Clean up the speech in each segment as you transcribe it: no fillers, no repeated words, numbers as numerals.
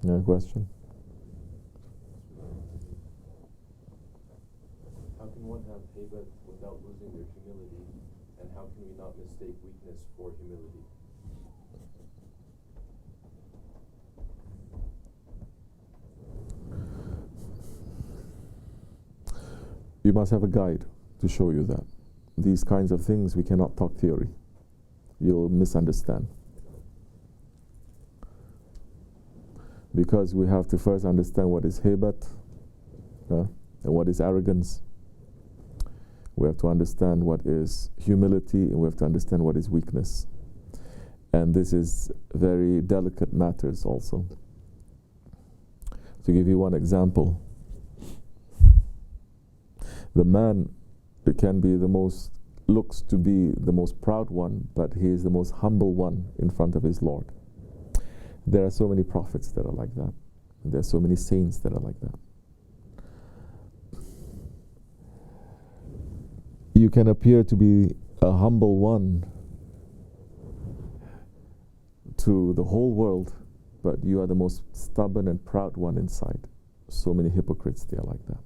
Yeah, question? How can one have heybet without losing their humility, and how can we not mistake weakness for humility? You must have a guide to show you that. These kinds of things, we cannot talk theory. You'll misunderstand. Because we have to first understand what is heybet and what is arrogance. We have to understand what is humility, and we have to understand what is weakness. And this is very delicate matters also. To give you one example, the man can be looks to be the most proud one, but he is the most humble one in front of his Lord. There are so many prophets that are like that. There are so many saints that are like that. You can appear to be a humble one to the whole world, but you are the most stubborn and proud one inside. So many hypocrites, they are like that.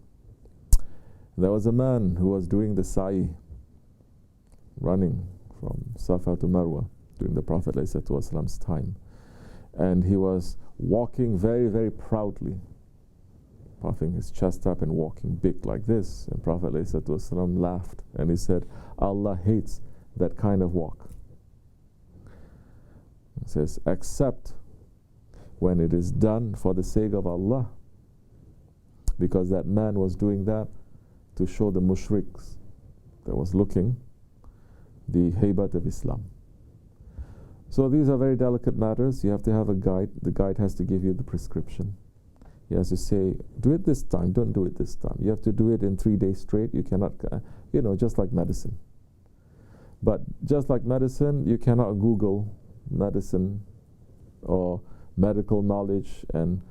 There was a man who was doing the sa'i, running from Safa to Marwa during the Prophet ﷺ's time. And he was walking very, very proudly, puffing his chest up and walking big like this. And Prophet ﷺ laughed and he said, Allah hates that kind of walk. He says, except when it is done for the sake of Allah, because that man was doing that to show the mushriks that was looking the heybet of Islam. So these are very delicate matters. You have to have a guide. The guide has to give you the prescription. He has to say, do it this time, don't do it this time. You have to do it in 3 days straight. You cannot, just like medicine. But just like medicine, you cannot Google medicine or medical knowledge and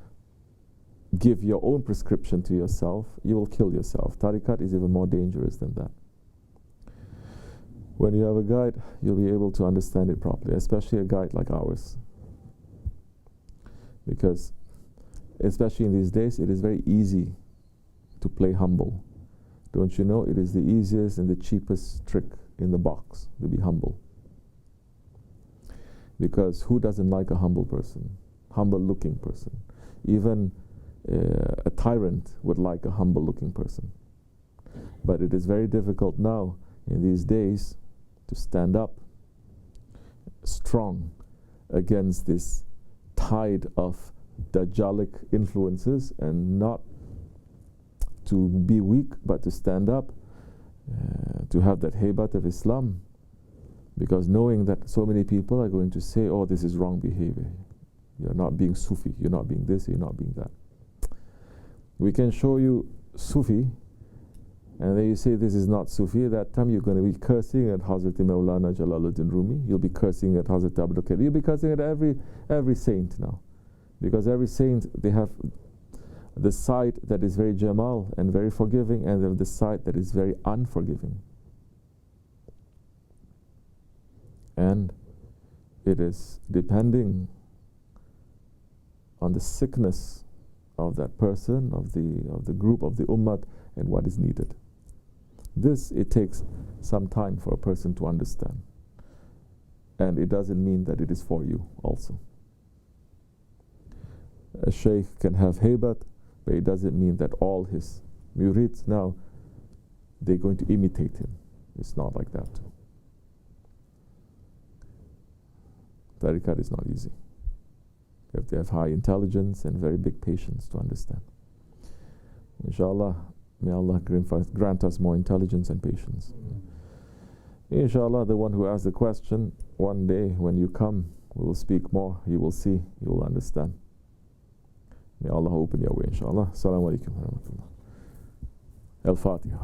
give your own prescription to yourself. You will kill yourself. Tariqat is even more dangerous than that. When you have a guide, you'll be able to understand it properly, especially a guide like ours. Because, especially in these days, it is very easy to play humble. Don't you know, it is the easiest and the cheapest trick in the box to be humble. Because who doesn't like a humble person, humble looking person? Even a tyrant would like a humble looking person. But it is very difficult now in these days to stand up strong against this tide of Dajjalic influences, and not to be weak but to stand up, to have that heybet of Islam, because knowing that so many people are going to say, oh, this is wrong behavior, you're not being Sufi, you're not being this, you're not being that. We can show you Sufi, and then you say this is not Sufi. At that time you're going to be cursing at Hazrat Maulana Jalaluddin Rumi. You'll be cursing at Hazrat Abdulkerim. You'll be cursing at every saint now. Because every saint, they have the side that is very Jamal and very forgiving, and they have the side that is very unforgiving. And it is depending on the sickness of that person, of the group, of the ummah, and what is needed. This, it takes some time for a person to understand. And it doesn't mean that it is for you also. A Shaykh can have heybet, but it doesn't mean that all his murids now, they're going to imitate him. It's not like that. Tariqat is not easy. You have to have high intelligence and very big patience to understand. Inshallah, may Allah grant us more intelligence and patience. Inshallah, the one who asked the question, one day when you come, we will speak more. You will see, you will understand. May Allah open your way, inshallah. Assalamu alaikum wa rahmatullah. Al-Fatiha.